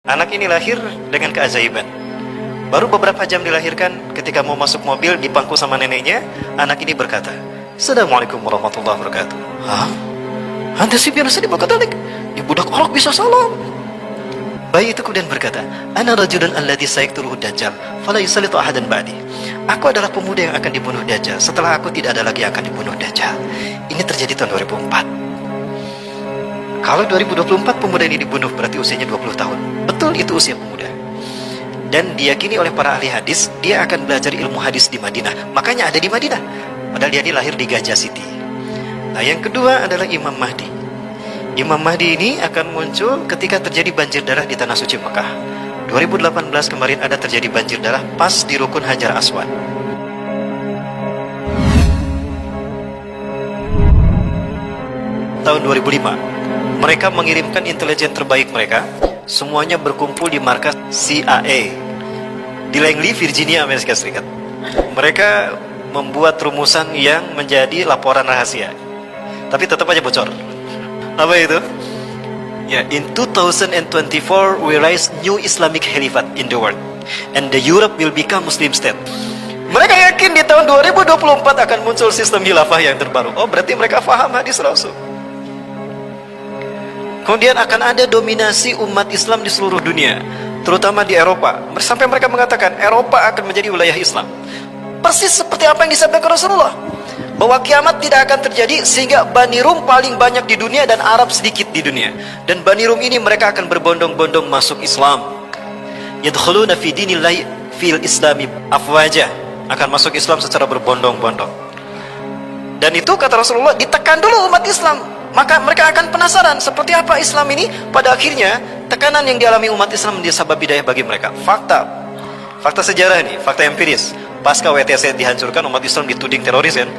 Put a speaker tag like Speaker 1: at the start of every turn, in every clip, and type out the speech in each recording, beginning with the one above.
Speaker 1: Anak ini lahir dengan keajaiban. Baru beberapa jam dilahirkan, ketika mau masuk mobil dipangku sama neneknya, anak ini berkata, "Assalamualaikum warahmatullahi wabarakatuh." Hah? Anda sih biasa di Katolik? Di budak orang bisa salam. Bayi itu kemudian berkata, "Ana rajulun alladhi sayaqtuluhu dajjal, fala yusallitu ahadan ba'di." Aku adalah pemuda yang akan dibunuh Dajjal. Setelah aku tidak ada lagi yang akan dibunuh Dajjal. Ini terjadi tahun 2004. Kalau 2024 pemuda ini dibunuh, berarti usianya 20 tahun. Betul, itu usia pemuda. Dan diyakini oleh para ahli hadis, dia akan belajar ilmu hadis di Madinah. Makanya ada di Madinah. Padahal dia ini lahir di Gajah City. Nah, yang kedua adalah Imam Mahdi. Imam Mahdi ini akan muncul ketika terjadi banjir darah di Tanah Suci Mekah. 2018 kemarin ada terjadi banjir darah pas di Rukun Hajar Aswad. Tahun 2005, mereka mengirimkan intelijen terbaik mereka, semuanya berkumpul di markas CIA di Langley, Virginia, Amerika Serikat. Mereka membuat rumusan yang menjadi laporan rahasia, tapi tetap aja bocor. Apa itu? Ya, in 2024 we rise new Islamic Caliphate in the world, and the Europe will become Muslim state. Mereka yakin di tahun 2024 akan muncul sistem khilafah yang terbaru. Oh, berarti mereka faham hadis Rasul. Kemudian akan ada dominasi umat Islam di seluruh dunia, terutama di Eropa. Sampai mereka mengatakan Eropa akan menjadi wilayah Islam. Persis seperti apa yang disampaikan Rasulullah, bahwa kiamat tidak akan terjadi sehingga Bani Rum paling banyak di dunia dan Arab sedikit di dunia. Dan Bani Rum ini mereka akan berbondong-bondong masuk Islam. Yadkhuluna fi dinillahi fil islami afwaja, akan masuk Islam secara berbondong-bondong. Dan itu kata Rasulullah, ditekan dulu umat Islam, maka mereka akan penasaran seperti apa Islam ini. Pada akhirnya tekanan yang dialami umat Islam menjadi sabab hidayah bagi mereka. Fakta sejarah ini, fakta empiris. Pasca WTC dihancurkan, umat Islam dituding teroris kan.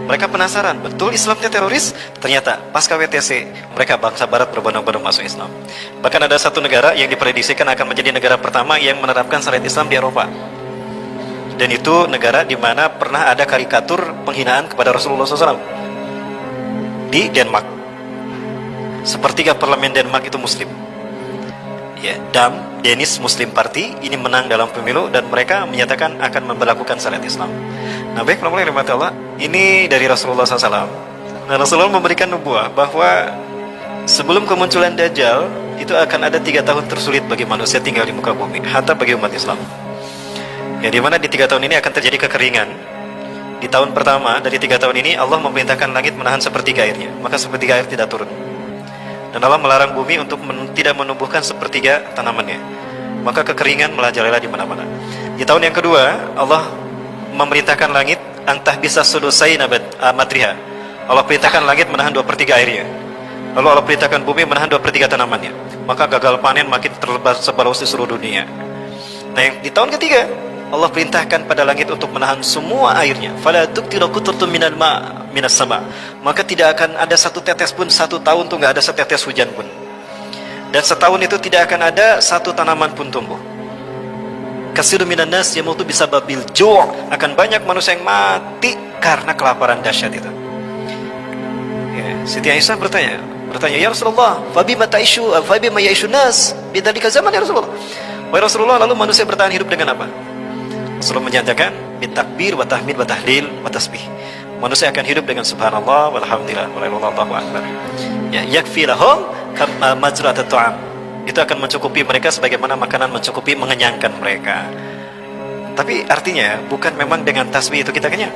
Speaker 1: Mereka penasaran, betul Islamnya teroris? Ternyata pasca WTC mereka bangsa barat berbondong-bondong masuk Islam. Bahkan ada satu negara yang diprediksikan akan menjadi negara pertama yang menerapkan syariat Islam di Eropa. Dan itu negara di mana pernah ada karikatur penghinaan kepada Rasulullah SAW. Di Denmark. Sepertiga parlemen Denmark itu Muslim. Ya, Danish Muslim Party ini menang dalam pemilu dan mereka menyatakan akan memberlakukan syariat Islam. Nah, baik, Allah, ini dari Rasulullah SAW. Nah, Rasulullah memberikan nubuah bahwa sebelum kemunculan Dajjal itu akan ada 3 tahun tersulit bagi manusia tinggal di muka bumi, hatta bagi umat Islam. Ya, di mana di 3 tahun ini akan terjadi kekeringan. Di tahun pertama dari 3 tahun ini Allah memerintahkan langit menahan sepertiga airnya, maka sepertiga air tidak turun. Dan Allah melarang bumi untuk tidak menumbuhkan sepertiga tanamannya, maka kekeringan merajalela di mana-mana. Di tahun yang kedua Allah memerintahkan langit antah bisa sudusai matriha. Allah perintahkan langit menahan 2/3 airnya. Lalu Allah perintahkan bumi menahan 2/3 tanamannya, maka gagal panen makin tersebar di seluruh dunia. Nah, yang di tahun ketiga Allah perintahkan pada langit untuk menahan semua airnya. Fala tuqtiru qutrun minal minas sama. Maka tidak akan ada satu tetes pun, 1 tahun tuh nggak ada setetes hujan pun. Dan setahun itu tidak akan ada satu tanaman pun tumbuh. Kasiru minan nas yamutu bisababil ju', akan banyak manusia yang mati karena kelaparan dahsyat itu. Ya, Siti Aisyah bertanya, "Ya Rasulullah, fabima ta'ishu, fabima ya'ishun nas bidzalika zaman ya Rasulullah?" Wahai Rasulullah, lalu manusia bertahan hidup dengan apa? Rasulullah menyatakan bitakbir wa tahmid wa tahlil wa tasbih. Manusia akan hidup dengan subhanallah walhamdulillah wallahu akbar. Ya, yakfi lahum kama majrat at-ta'am. Itu akan mencukupi mereka sebagaimana makanan mencukupi, mengenyangkan mereka. Tapi artinya bukan memang dengan tasbih itu kita kenyang.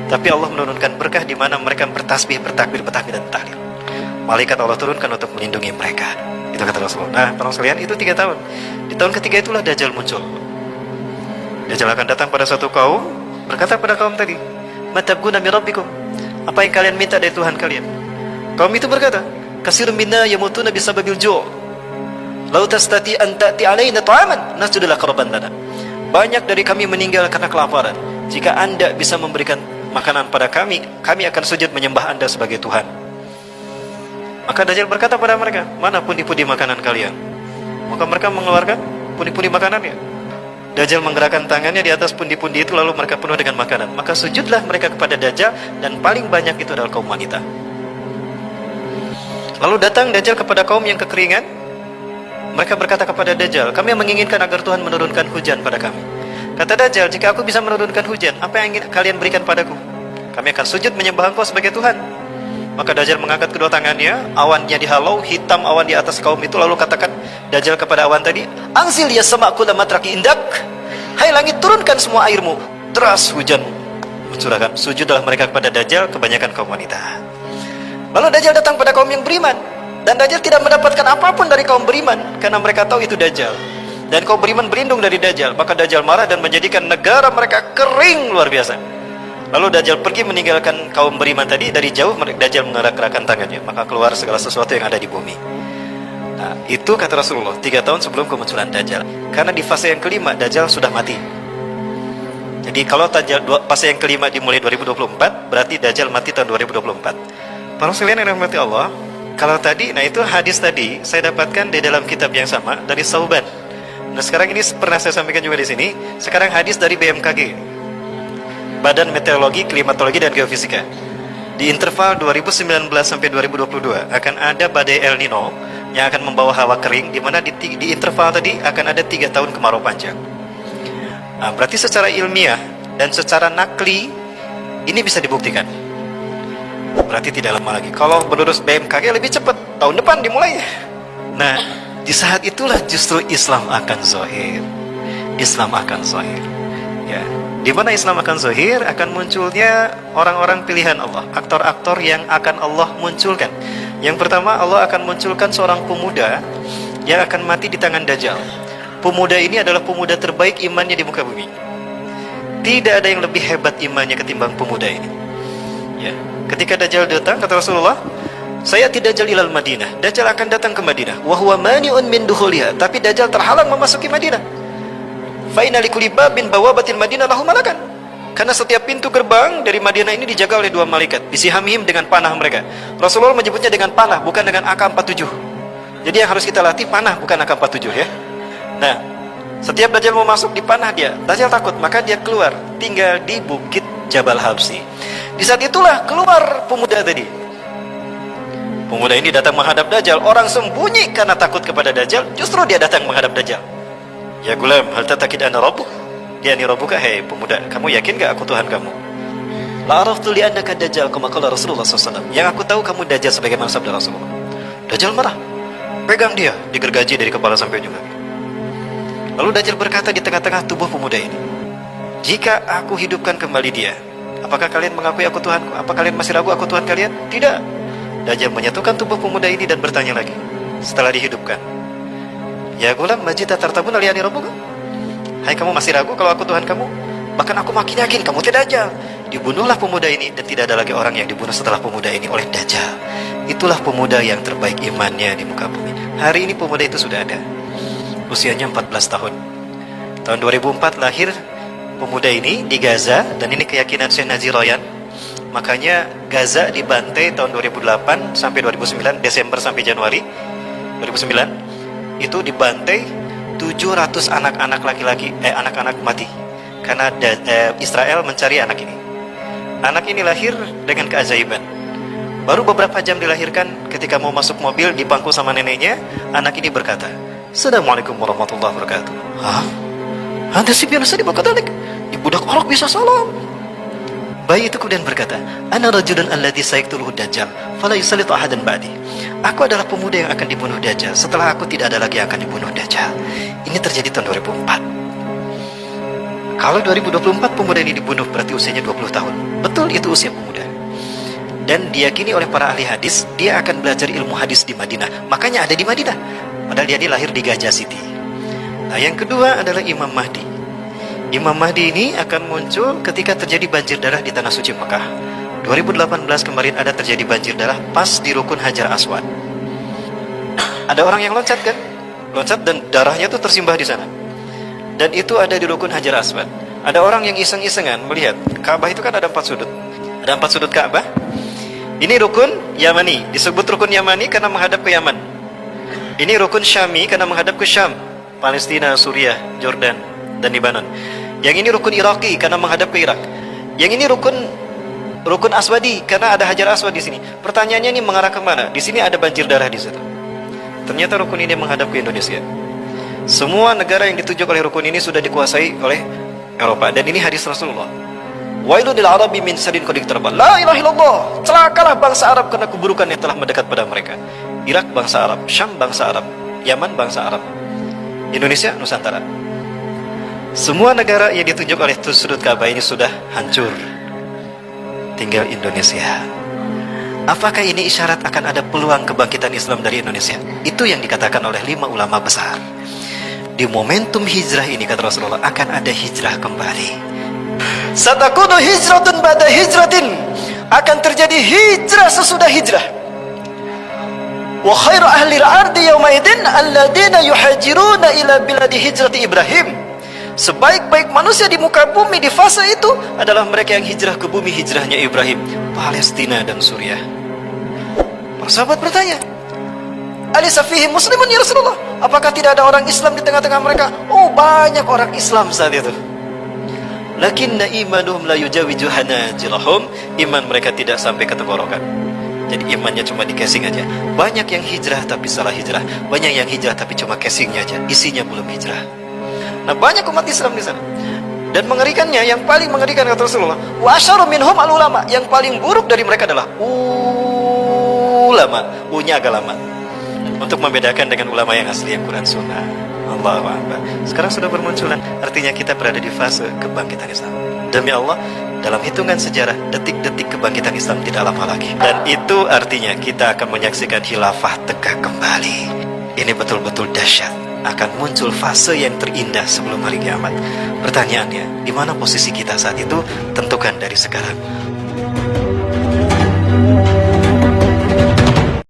Speaker 1: Tapi Allah menurunkan berkah di mana mereka bertasbih, bertakbir, bertahmid dan tahlil. Malaikat Allah turunkan untuk melindungi mereka. Itu kata Rasulullah. Nah, para sekalian, itu 3 tahun. Di tahun ketiga itulah Dajjal muncul. Dajjal akan datang pada suatu kaum, berkata pada kaum tadi, "Matabguna min rabbikum?" Apa yang kalian minta dari Tuhan kalian? Kaum itu berkata, "Kasirun minna yamutuna bisababil ju'. Lau tastati an ta'ti alaina ta'aman nasjudu laka rabban lana." Banyak dari kami meninggal karena kelaparan. Jika Anda bisa memberikan makanan pada kami, kami akan sujud menyembah Anda sebagai Tuhan. Maka Dajjal berkata pada mereka, "Mana pundi-pundi makanan kalian?" Maka mereka mengeluarkan pundi-pundi makanannya. Dajjal menggerakkan tangannya di atas pundi-pundi itu, lalu mereka penuh dengan makanan. Maka sujudlah mereka kepada Dajjal, dan paling banyak itu adalah kaum wanita. Lalu datang Dajjal kepada kaum yang kekeringan, Mereka berkata kepada Dajjal, kami menginginkan agar Tuhan menurunkan hujan pada kami. Kata Dajjal, jika aku bisa menurunkan hujan, apa yang ingin kalian berikan padaku? Kami akan sujud menyembah engkau sebagai Tuhan. Maka Dajjal mengangkat kedua tangannya, awannya dihalau, hitam awan di atas kaum itu, lalu katakan Dajjal kepada awan tadi, Anzil ya sama kula matraki indak. Hai langit, turunkan semua airmu. Deras hujan mencurahkan. Sujudlah mereka kepada Dajjal, kebanyakan kaum wanita. Lalu Dajjal datang pada kaum yang beriman, dan Dajjal tidak mendapatkan apapun dari kaum beriman, karena mereka tahu itu Dajjal. Dan kaum beriman berlindung dari Dajjal. Maka Dajjal marah dan menjadikan negara mereka kering luar biasa. Lalu Dajjal pergi meninggalkan kaum beriman tadi. Dari jauh Dajjal mengerak-gerakkan tangannya, maka keluar segala sesuatu yang ada di bumi. Nah, itu kata Rasulullah 3 tahun sebelum kemunculan Dajjal. Karena di fase yang kelima Dajjal sudah mati. Jadi kalau fase yang kelima dimulai 2024, berarti Dajjal mati tahun 2024. Para sekalian yang dirahmati Allah, kalau tadi, nah itu hadis tadi saya dapatkan di dalam kitab yang sama dari Sauban. Nah sekarang ini pernah saya sampaikan juga di sini. Sekarang hadis dari BMKG, Badan Meteorologi, Klimatologi dan Geofisika. Di interval 2019 sampai 2022 akan ada badai El Nino yang akan membawa hawa kering, di mana di interval tadi akan ada 3 tahun kemarau panjang. Nah, berarti secara ilmiah dan secara nakli ini bisa dibuktikan. Berarti tidak lama lagi. Kalau menurut BMKG lebih cepat, tahun depan dimulai. Nah, di saat itulah justru Islam akan zahir. Islam akan zahir. Ya, di mana Islam akan zahir, akan munculnya orang-orang pilihan Allah, aktor-aktor yang akan Allah munculkan. Yang pertama, Allah akan munculkan seorang pemuda yang akan mati di tangan Dajjal. Pemuda ini adalah pemuda terbaik imannya di muka bumi. Tidak ada yang lebih hebat imannya ketimbang pemuda ini. Ya, ketika Dajjal datang, kata Rasulullah, saya tidak Dajjal ilal Madinah. Dajjal akan datang ke Madinah. Wa huwa mani'un min dukhulha. Tapi Dajjal terhalang memasuki Madinah. Fa inna likulli babin bawabatil Madinah lahu malakan. Karena setiap pintu gerbang dari Madinah ini dijaga oleh 2 malaikat. Bisihamihim, dengan panah mereka. Rasulullah menyebutnya dengan panah, bukan dengan AK-47. Jadi yang harus kita latih panah, bukan AK-47 ya. Nah, setiap Dajjal mau masuk dipanah dia. Dajjal takut, maka dia keluar, tinggal di bukit Jabal Habsi. Di saat itulah keluar pemuda tadi. Pemuda ini datang menghadap Dajjal. Orang sembunyi karena takut kepada Dajjal, justru dia datang menghadap Dajjal. Ya gulam, hal tatakid anna rabbuk? Dia ni rabbuka, hei pemuda, kamu yakin gak aku Tuhan kamu? La araftu li annaka Dajjal, kama qala Rasulullah SAW. Yang aku tahu kamu Dajjal sebagaimana sabda Rasulullah. Dajjal marah, pegang dia, digergaji dari kepala sampai ujung kaki. Lalu Dajjal berkata di tengah-tengah tubuh pemuda ini, jika aku hidupkan kembali dia, apakah kalian mengakui aku Tuhanku? Apa kalian masih ragu aku Tuhan kalian? Tidak. Dajjal menyatukan tubuh pemuda ini dan bertanya lagi setelah dihidupkan, ya gulam, majita tartabun aliyani rabbuka? Hai, kamu masih ragu kalau aku Tuhan kamu? Bahkan aku makin yakin kamu tidak Dajjal. Dibunuhlah pemuda ini, dan tidak ada lagi orang yang dibunuh setelah pemuda ini oleh Dajjal. Itulah pemuda yang terbaik imannya di muka bumi. Hari ini pemuda itu sudah ada, usianya 14 tahun. Tahun 2004 lahir pemuda ini di Gaza, dan ini keyakinan Syekh Nazi Royan. Makanya Gaza dibantai tahun 2008 sampai 2009, Desember sampai Januari 2009 itu dibantai 700 anak-anak laki-laki, anak-anak mati karena Israel mencari anak ini. Anak ini lahir dengan keajaiban. Baru beberapa jam dilahirkan, ketika mau masuk mobil di bangku sama neneknya, anak ini berkata, Assalamualaikum warahmatullahi wabarakatuh. Hah? Anda sih biasa dibakadalik? Di budak orang bisa salam. Bayi itu kemudian berkata, Ana rajulun alladhi sayaqtuluhu Dajjal, fala yusallitu ahadan ba'di. Aku adalah pemuda yang akan dibunuh Dajjal. Setelah aku tidak ada lagi yang akan dibunuh Dajjal. Ini terjadi tahun 2004. Kalau 2024 pemuda ini dibunuh, berarti usianya 20 tahun. Betul, itu usia pemuda. Dan diyakini oleh para ahli hadis, dia akan belajar ilmu hadis di Madinah. Makanya ada di Madinah. Padahal dia lahir di Gajah City. Nah, yang kedua adalah Imam Mahdi. Imam Mahdi ini akan muncul ketika terjadi banjir darah di Tanah Suci Mekah. 2018 kemarin ada terjadi banjir darah pas di Rukun Hajar Aswad. Ada orang yang loncat kan? Loncat dan darahnya tuh tersimbah di sana. Dan itu ada di Rukun Hajar Aswad. Ada orang yang iseng-isengan melihat, Ka'bah itu kan ada 4 sudut. Ada 4 sudut Ka'bah. Ini Rukun Yamani, disebut Rukun Yamani karena menghadap ke Yaman. Ini Rukun Syami karena menghadap ke Syam, Palestina, Suriah, Jordan, dan Lebanon. Yang ini Rukun Iraqi karena menghadap ke Irak. Yang ini Rukun Aswadi karena ada Hajar Aswad di sini. Pertanyaannya ini mengarah ke mana? Di sini ada banjir darah di situ. Ternyata rukun ini menghadap ke Indonesia. Semua negara yang ditunjuk oleh rukun ini sudah dikuasai oleh Eropa. Dan ini hadis Rasulullah. Wailun lil Arabi min syarrin qad iqtaraba. La ilaha illallah. Celakalah bangsa Arab karena keburukan yang telah mendekat pada mereka. Irak bangsa Arab, Syam bangsa Arab, Yaman bangsa Arab, Indonesia Nusantara. Semua negara yang ditunjuk oleh sudut Ka'bah ini sudah hancur. Tinggal Indonesia. Apakah ini isyarat akan ada peluang kebangkitan Islam dari Indonesia? Itu yang dikatakan oleh 5 ulama besar. Di momentum hijrah ini, kata Rasulullah, akan ada hijrah kembali. Satakunu hijratun ba'da hijratin. Akan terjadi hijrah sesudah hijrah. Wa khairu ahli al-ardi yawma idin alladina yuhajiruna ila biladi hijrati Ibrahim. Sebaik-baik manusia di muka bumi di fase itu adalah mereka yang hijrah ke bumi hijrahnya Ibrahim, Palestina dan Suriah. Para sahabat bertanya, Alisa fihi muslimun ya Rasulullah? Apakah tidak ada orang Islam di tengah-tengah mereka? Oh, banyak orang Islam saat itu. Lakinna imanuhum la yujawizu hanajilahum. Iman mereka tidak sampai ke tenggorokan. Jadi imannya cuma di casing aja. Banyak yang hijrah tapi salah hijrah. Banyak yang hijrah tapi cuma casingnya aja, isinya belum hijrah. Nah, banyak umat Islam di sana. Dan mengerikannya, yang paling mengerikan kata Rasulullah, wa asyaru minhum al-ulama. Yang paling buruk dari mereka adalah ulama. U-nya agak lama untuk membedakan dengan ulama yang asli, yang Quran Sunnah. Allahu Akbar. Sekarang sudah bermunculan. Artinya kita berada di fase kebangkitan Islam. Demi Allah, dalam hitungan sejarah, detik-detik kebangkitan Islam tidak lama lagi. Dan itu artinya kita akan menyaksikan khilafah tegak kembali. Ini betul-betul dahsyat. Akan muncul fase yang terindah sebelum hari kiamat. Pertanyaannya, di mana posisi kita saat itu? Tentukan dari sekarang.